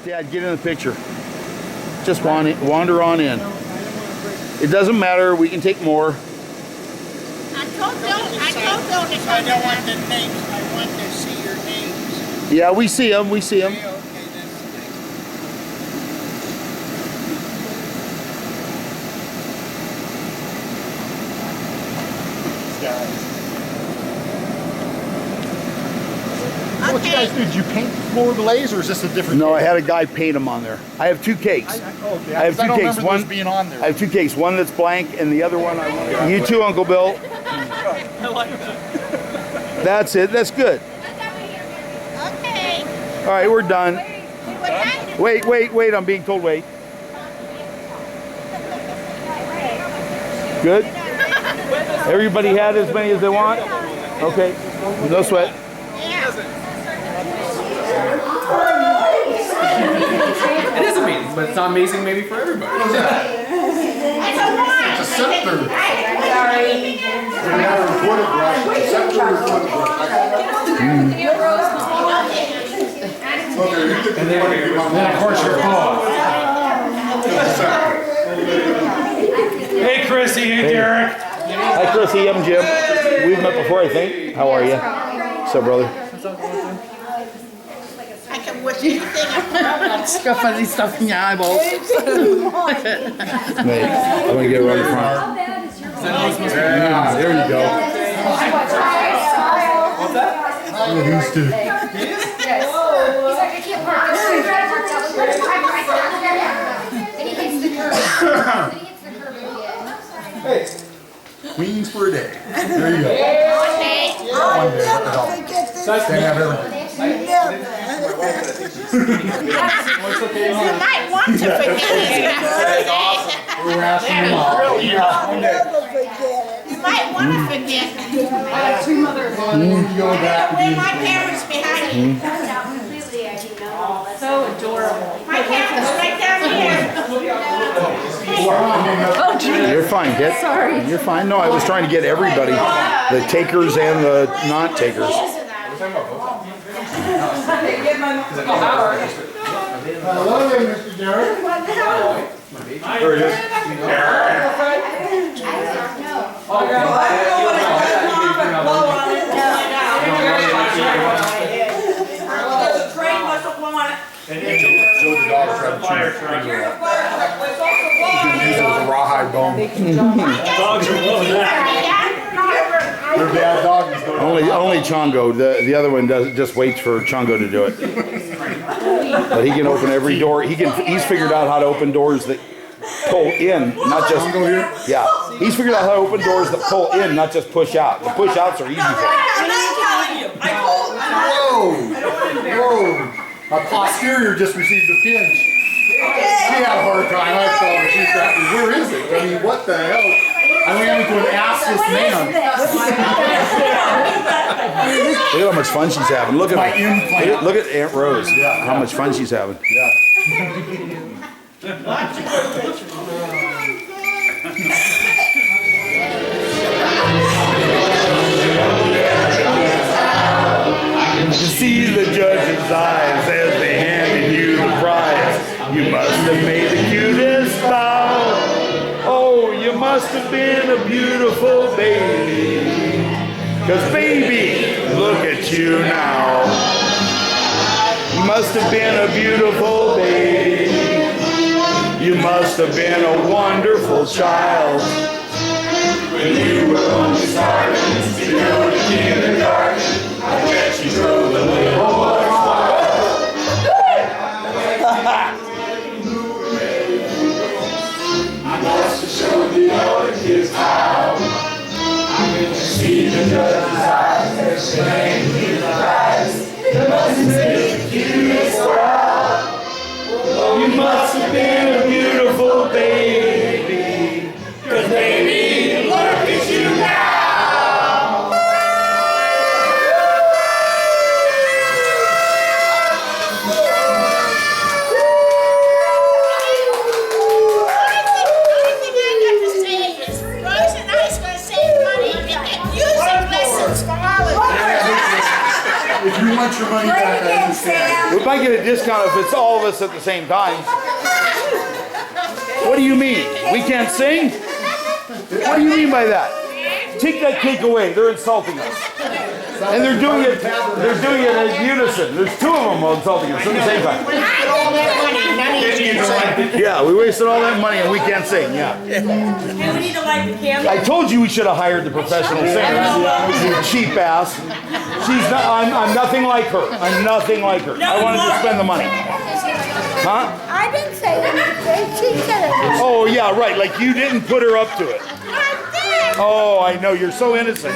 Dad, get in the picture. Just wander on in. It doesn't matter. We can take more. I told Bill to come. I don't want the names. I want to see your names. Yeah, we see them. We see them. Okay, that's What you guys do? Did you paint the floor glaze, or is this a different? No, cake? I had a guy paint them on there. I have two cakes. Okay. I have two don't cakes. remember One those being on there. I have two cakes. One that's blank, and the other one I want. You too, Uncle Bill. That's it. That's good. okay. All right, we're done. Wait. I'm being told wait. Good. Everybody had as many as they want. Okay. No sweat. It is amazing, but it's not amazing maybe for everybody. It's a scepter. Sorry. And then of course your paw. Hey Chrissy, hey Derek. Hi Chrissy, I'm Jim. We've met before, I think. How are you? What's up, brother? I can wish anything. It's got fuzzy stuff in your eyeballs. Wait, I'm gonna get right in front. Yeah, there you go. What's that? Who's two? He's like, I can't park. And he hits the curb. Hey, queens for a day. There you go. Okay. One day, what the hell? Can't have everything. You might want to forget it. We're asking them all. You might want to forget. Two mothers. Go back to Where being my parents behind me. So adorable. My parents right down here. You're fine, kid. Sorry. You're fine. No, I was trying to get everybody, the takers and the non-takers. Hello there, Mr. Derek. There he is. The train must have blown it. Joe the dog tried to chew his finger off. You can use it as a rawhide bone. Dogs are loving that. They're bad doggies. Only Chongo. The other one just waits for Chongo to do it. But he can open every door. He's figured out how to open doors that pull in, not just. Chongo here? Yeah. He's figured out how to open doors that pull in, not just push out. The push outs are easy for him. Whoa! A posterior just received a pinch. She had a hard time. I saw her. She's like, where is it? I mean, what the hell? I ran into an assless man. Look at how much fun she's having. Look at My implant. look at Aunt Rose. Yeah. How much fun she's having. Yeah. To see the judge's eyes as they handed you the prize. You must have made the cutest bow. Oh, you must have been a beautiful baby. 'Cause baby, look at you now. You must have been a beautiful baby. You must have been a wonderful child. When you were only starting to go to kindergarten, I bet you drove the little boys wild. I must have showed the other kids how. I could see the judge's eyes, they're saying his eyes. You must have been the cutest crowd. You must have been a beautiful baby. 'Cause baby, look at you now. Rose and I's gonna save money and get music lessons for all of you. want your money back, I understand. We might get a discount if it's all of us at the same time. What do you mean? We can't sing? What do you mean by that? Take that cake away. They're insulting us. And they're doing it in unison. There's two of them insulting us at the same time. Yeah, we wasted all that money and we can't sing. Yeah. And we need to light the candle. I told you we should have hired the professional singer. You cheap ass. She's not. I'm nothing like her. I'm nothing like her. I wanted to spend the money. Huh? I didn't say anything. She said it. Oh yeah, right. Like you didn't put her up to it. Oh, I know. You're so innocent.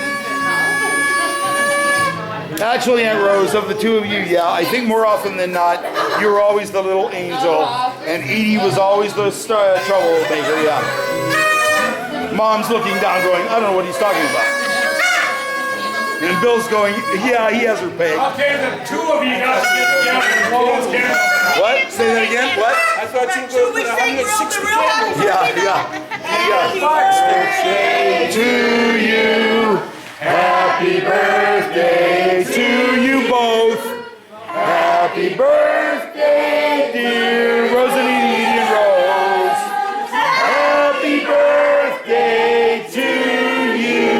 Actually, Aunt Rose, of the two of you, yeah, I think more often than not, you were always the little angel, and Edie was always the troublemaker, yeah. Mom's looking down going, I don't know what he's talking about. And Bill's going, yeah, he has her pegged. Okay, the two of you got to get together and blow those candles. What? Say that again? What? I thought you were going to 160 candles. Yeah. Birthday to you. Happy birthday to you both. Happy birthday, dear Rose and Edie and Rose. Happy birthday to you.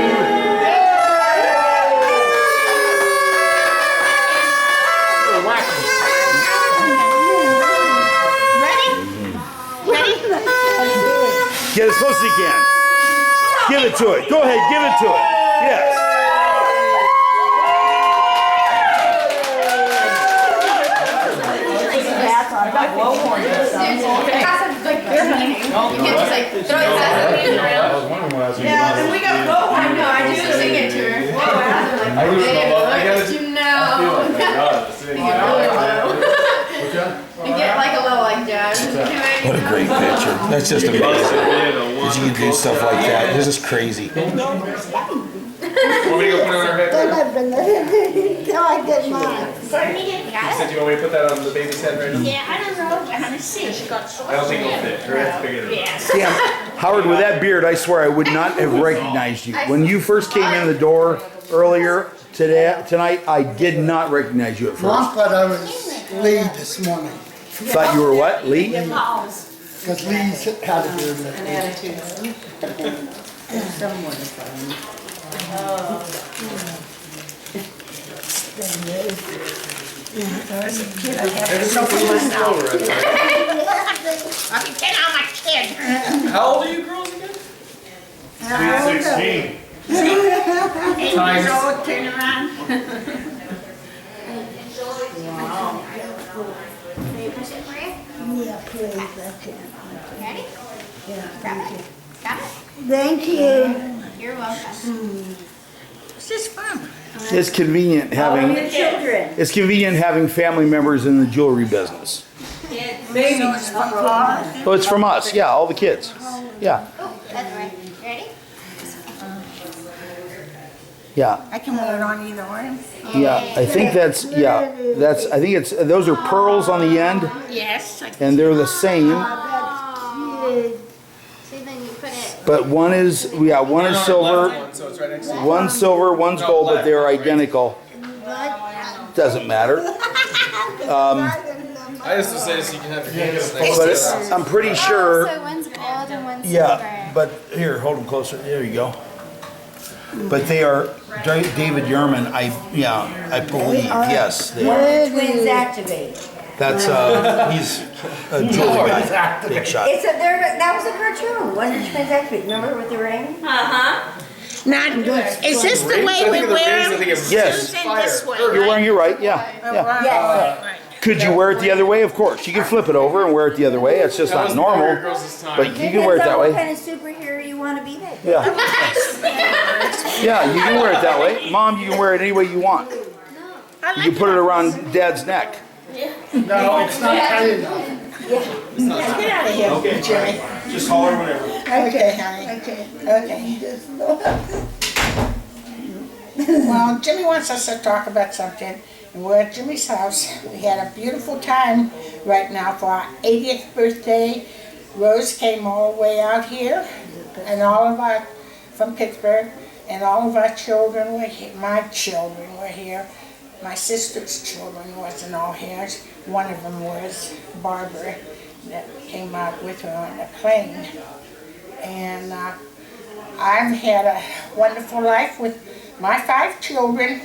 Get as close as you can. Give it to it. Go ahead, give it to it. Yes. Yeah, and we got blow. I know. I do sing it to her. Whoa, I was like, you get like a little like jazz. What a great picture. That's just amazing. That you can do stuff like that. This is crazy. Want me to go put it on our head? Don't have been until I get mine. You said you want me to put that on the baby's head right now? Yeah, I don't know. I'm gonna see. I don't think it'll fit. Her head's bigger than Yeah. Damn, Howard, with that beard, I swear I would not have recognized you. When you first came in the door earlier tonight, I did not recognize you at first. Mom thought I was Lee this morning. Thought you were what? Lee? Because Lee's had a beard. An attitude. I can get on my kid. How old are you girls again? 16. 8 years old, turn around. Yeah, please, that's it. Ready? Yeah, Got it? thank you. You're welcome. It's just fun. It's convenient having Children. it's convenient having family members in the jewelry business. Maybe. So it's for all. Oh, it's from us. Yeah, all the kids. Yeah. Oh, that's right. Ready? Yeah. I can wear it on either one. Yeah. I think I think it's those are pearls on the end Yes. and they're the same, See, then you put it. but one is silver, So it's right next to one's silver, one's gold, but they're identical. Doesn't matter. I used to say so you can have your candles next But to it's, it. I'm pretty sure. So one's gold and one's Yeah, silver. but here, hold them closer. There you go. But they are David Yerman. I believe. Yes, they are. Twins activate. That's he's a jewelry guy, big shot. That was a cartoon. Wonder Twins activate. Remember with the ring? Not, is this the way we wear them? Yes. Susan, this way, You're wearing it right. Yeah. Yes. Could you wear it the other way? Of course. You can flip it over and wear it the other way. It's just not normal. But you can wear it that What way. kind of superhero you want to be then? Yeah. Yeah, you can wear it that way. Mom, you can wear it any way you want. You can put it around Dad's neck. No, it's not tight enough. Get out of here, Okay, Jimmy. Just holler whenever. Okay, honey. Okay. Well, Jimmy wants us to talk about something. And we're at Jimmy's house. We had a beautiful time right now for our 80th birthday. Rose came all the way out here, and all of our, from Pittsburgh, and all of our children were here. My children were here. My sister's children wasn't all here. One of them was Barbara, that came out with her on the plane. And I've had a wonderful life with my 5 children,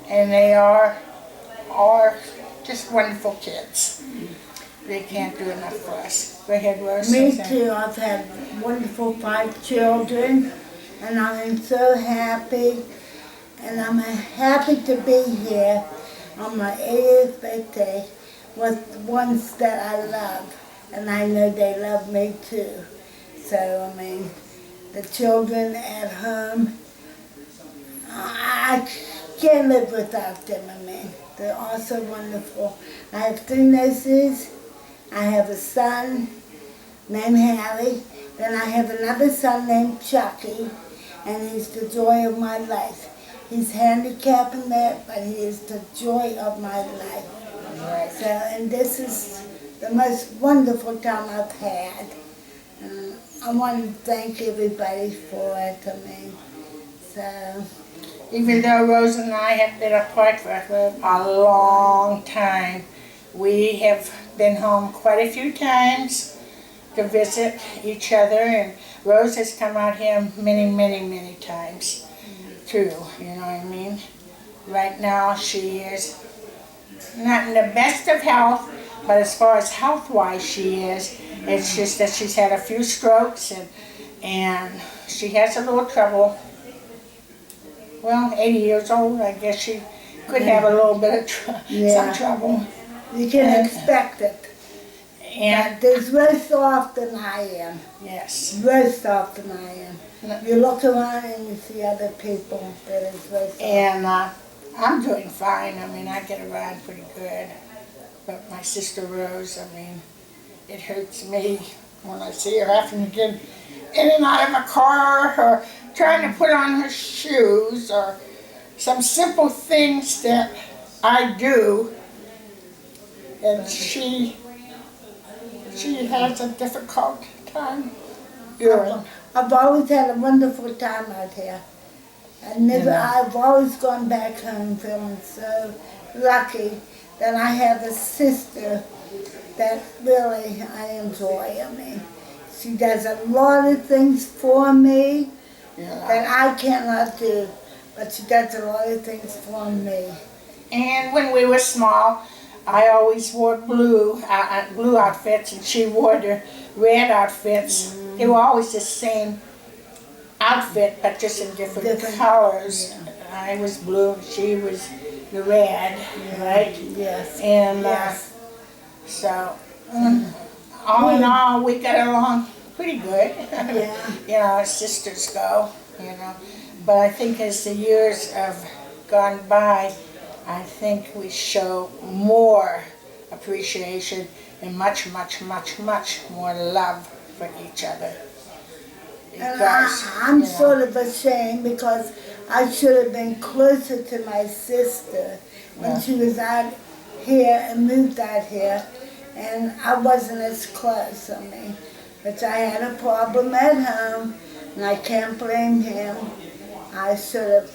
and they are just wonderful kids. They can't do enough for us. Go ahead, Rose. Me too. I've had wonderful 5 children, and I'm so happy. And I'm happy to be here on my 80th birthday with the ones that I love. And I know they love me too. So, I mean, the children at home, I can't live without them. I mean, they're all so wonderful. I have 3 nieces. I have a son named Harry. Then I have another son named Chucky, and he's the joy of my life. He's handicapped in that, but he is the joy of my life. Right. So, and this is the most wonderful time I've had. I want to thank everybody for it. I mean, so. Even though Rose and I have been apart for a long time, we have been home quite a few times to visit each other, and Rose has come out here many, many, many times too, you know what I mean? Right now she is not in the best of health, but as far as health-wise she is, it's just that she's had a few strokes and she has a little trouble. Well, 80 years old, I guess she could have a little bit of some trouble. You can expect it. And there's worse off than I am. Yes. Worse off than I am. You look around and you see other people that is worse off. And I'm doing fine. I mean, I get around pretty good. But my sister Rose, I mean, it hurts me when I see her having to get in and out of a car or trying to put on her shoes or some simple things that I do. And she has a difficult time. I've always had a wonderful time out here. I've always gone back home feeling so lucky that I have a sister that really I enjoy. I mean, she does a lot of things for me that I cannot do, but she does a lot of things for me. And when we were small, I always wore blue outfits, and she wore the red outfits. They were always the same outfit, but just in different colors. I was blue, she was the red, right? Yes. And so, all in all, we got along pretty good. You know, as sisters go, you know. But I think as the years have gone by, I think we show more appreciation and much, much, much, much more love for each other. Because, I'm sort of ashamed because I should have been closer to my sister when she was out here and moved out here, and I wasn't as close. I mean, but I had a problem at home, and I can't blame him. I should have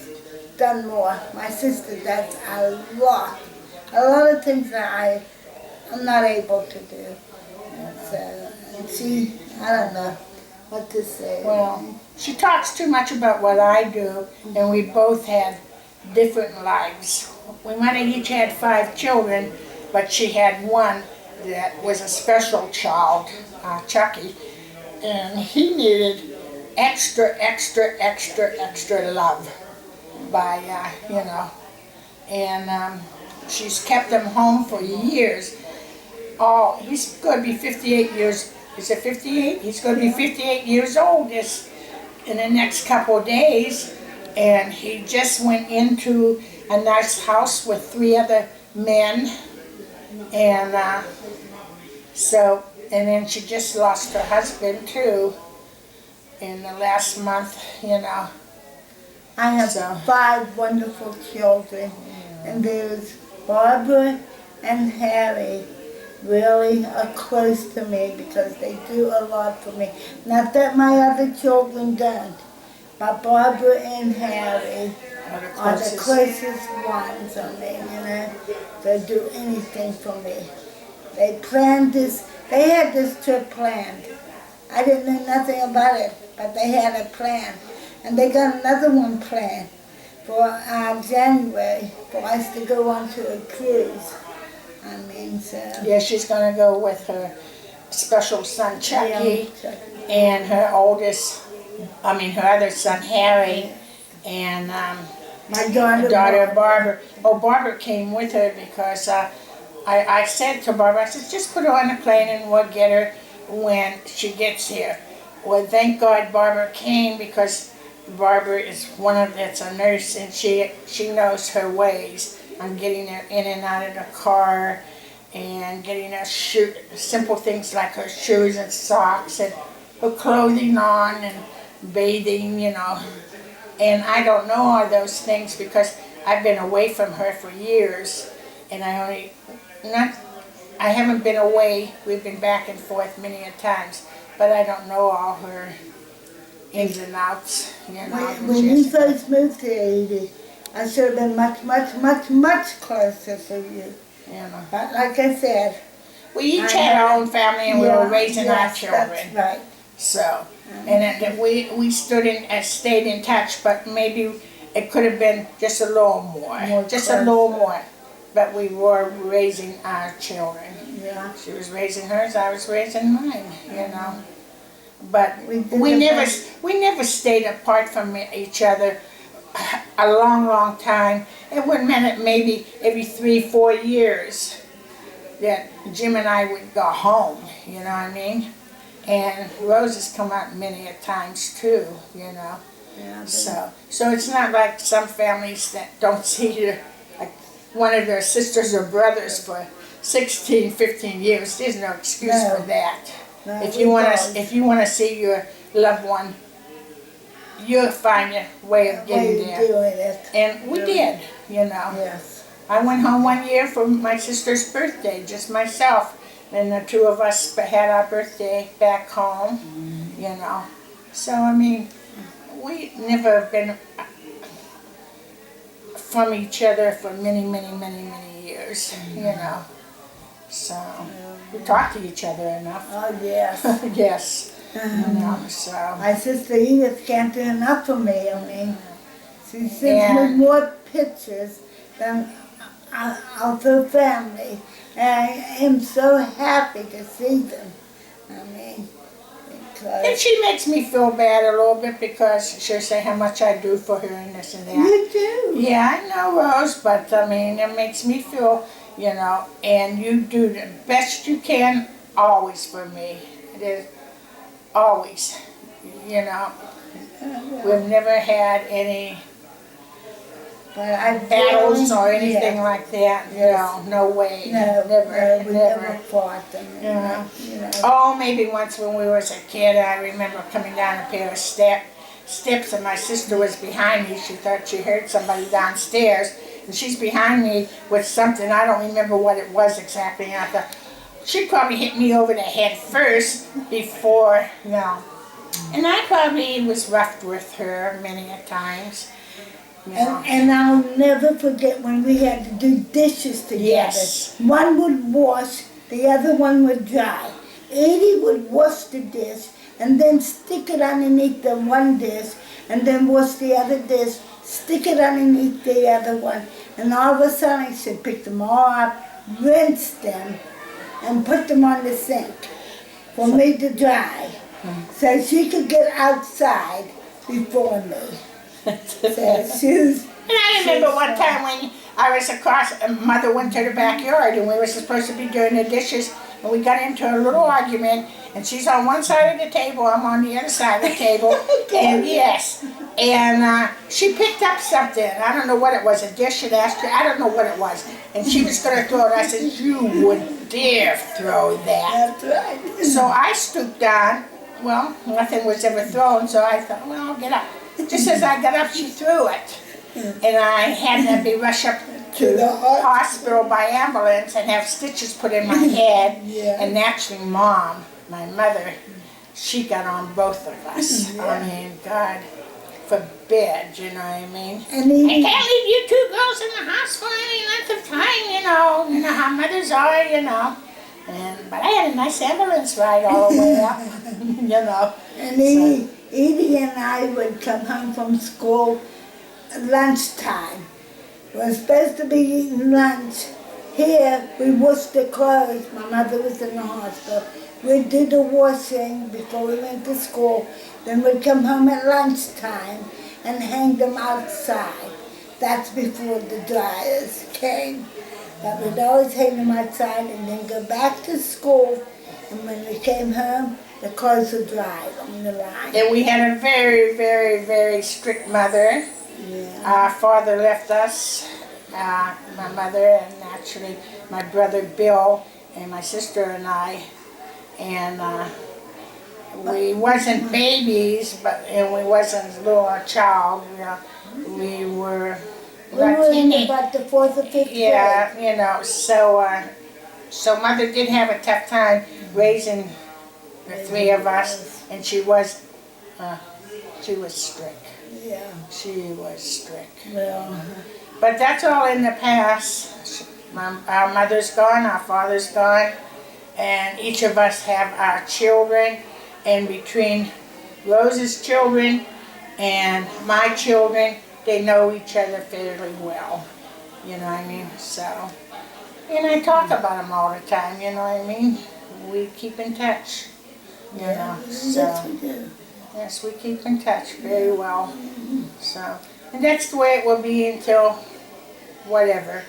done more. My sister does a lot of things that I'm not able to do. So, and she, I don't know what to say. Well, she talks too much about what I do, and we both had different lives. We might have each had 5 children, but she had one that was a special child, Chucky, and he needed extra love by, you know, and she's kept him home for years. Oh, he's going to be 58 years. Is it 58? He's going to be 58 years old in the next couple of days, and he just went into a nice house with 3 other men, and and then she just lost her husband too in the last month, you know. I have 5 wonderful children, and there's Barbara and Harry really are close to me because they do a lot for me. Not that my other children don't, but Barbara and Harry Are the are the closest ones, I mean, you know, they'll do anything for me. They planned this, they had this trip planned. I didn't know nothing about it, but they had a plan. And they got another one planned for January for us to go on to a cruise. I mean, so. Yeah, she's gonna go with her special son Chucky Yeah. and her her other son Harry and My daughter. daughter Barbara. Oh, Barbara came with her because I said to Barbara, I said, just put her on the plane and we'll get her when she gets here. Well, thank God Barbara came because Barbara is that's a nurse and she knows her ways. I'm getting her in and out of the car and getting her simple things like her shoes and socks and her clothing on and bathing, you know. And I don't know all those things because I've been away from her for years and I haven't been away. We've been back and forth many a times, but I don't know all her ins and outs, you know. When you first moved here, Edith, I should have been much, much, much, much closer to you. You know. But like I said, We each had our own family and we were raising our children. That's right. So, and that we stayed in touch, but maybe it could have been just a little more, just a little more. But we were raising our children. Yeah. She was raising hers, I was raising mine, you know. But We we never stayed apart from each other a long, long time. It would meant maybe every 3-4 years that Jim and I would go home, you know what I mean? And Rose has come out many a times too, you know. Yeah, So it's not like some families that don't see like one of their sisters or brothers for 16, 15 years. There's no excuse for that. No, If you want to see your loved one, you'll find a way of getting there. doing it. And we did, you know. Yes. I went home one year for my sister's birthday, just myself. And the two of us had our birthday back home, you know. So, I mean, we never been from each other for many, many, many, many years, you know. So, we talk to each other enough. Oh, yes. Yes, you know, so. My sister Edith can't do enough for me. I mean, she sends me more pictures than of her family. And I am so happy to see them. I mean, because... And she makes me feel bad a little bit because she'll say how much I do for her and this and that. You do. Yeah, I know, Rose, but I mean, it makes me feel, you know, and you do the best you can always for me. It is always, you know. We've never had any battles or anything like that. Yes. No way. No, never, we never fought them. Yeah. You know. Oh, maybe once when we was a kid, I remember coming down a pair of steps and my sister was behind me. She thought she heard somebody downstairs and she's behind me with something. I don't remember what it was exactly. And I thought, she probably hit me over the head first before, you know. And I probably was rough with her many a times. You know. And I'll never forget when we had to do dishes together. Yes. One would wash, the other one would dry. Edie would wash the dish and then stick it underneath the one dish and then wash the other dish, stick it underneath the other one. And all of a sudden she'd pick them all up, rinse them, and put them on the sink for me to dry. So she could get outside before me. So shoes. And I remember one time when I was across, Mother went to the backyard and we were supposed to be doing the dishes and we got into a little argument and she's on one side of the table, I'm on the other side of the table, and yes, and she picked up something, I don't know what it was, a dish and asked her, I don't know what it was, and she was going to throw it, I said, you wouldn't dare throw that. That's right. So I stooped down, well, nothing was ever thrown, so I thought, well, I'll get up. Just as I got up, she threw it. And I had to be rushed up to the hospital by ambulance and have stitches put in my head. Yeah. And actually Mom, my mother, she got on both of us. I mean, God. forbid, you know what I mean? And I Edie, can't leave you two girls in the house for any length of time, you know. You know how mothers are, you know. But I had a nice ambulance ride all the way up, you know. and Edie and I would come home from school at lunchtime. We were supposed to be eating lunch. Here, we washed the clothes. My mother was in the hospital. We'd do the washing before we went to school. Then we'd come home at lunchtime and hang them outside. That's before the dryers came. But we'd always hang them outside and then go back to school. And when we came home, the clothes were dried on the line. And we had a very, very, very strict mother. Yeah. Our father left us, my mother, and actually my brother Bill and my sister and I. And we wasn't babies, and we wasn't a little child. You know, we were. We were in about the 4th or 5th grade. Yeah, you know. So mother did have a tough time raising the three of us, and she was strict. Yeah. She was strict. Well, But that's all in the past. Our mother's gone, our father's gone, and each of us have our children. And between Rose's children and my children, they know each other fairly well. You know what I mean? So, and I talk about them all the time, you know what I mean? We keep in touch, you know. So, yes, we do. yes, we keep in touch very well. So, and that's the way it will be until whatever.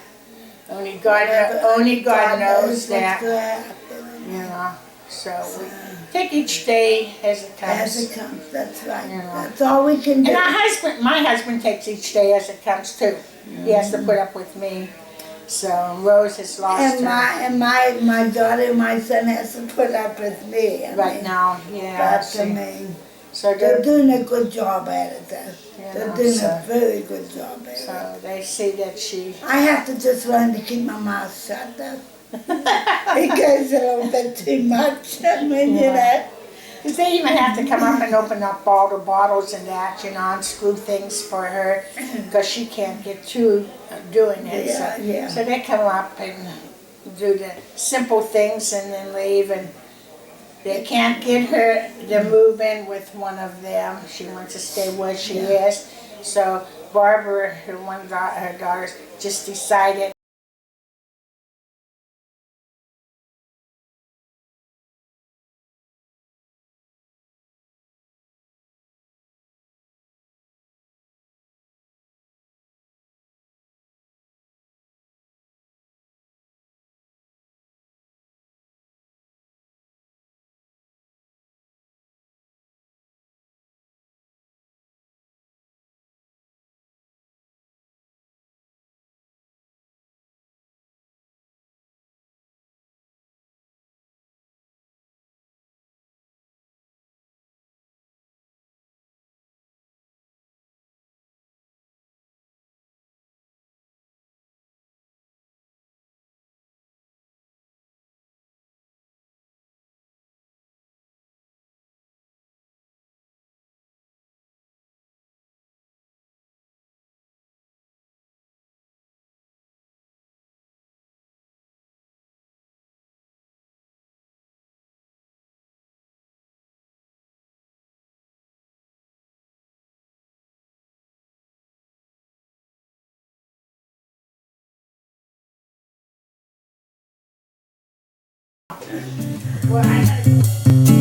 Only God knows what's that, gonna happen. you know. So we take each day as it comes. As it comes, that's right. You know. That's all we can do. And my husband takes each day as it comes too. He has to put up with me. So Rose has lost her And my daughter and my son has to put up with me. right now. Yeah. But I mean, So they're doing a good job at it though. You They're know, doing so- a very good job at it. So they see that she. I have to just learn to keep my mouth shut though. It goes a little bit too much. I mean, you know. Because they even have to come up and open up all the bottles and that, you know, and screw things for her because she can't get to doing it. Yeah, so, yeah. so they come up and do the simple things and then leave, and they can't get her to move in with one of them. She wants to stay where she is. So Barbara, her daughters, just decided well,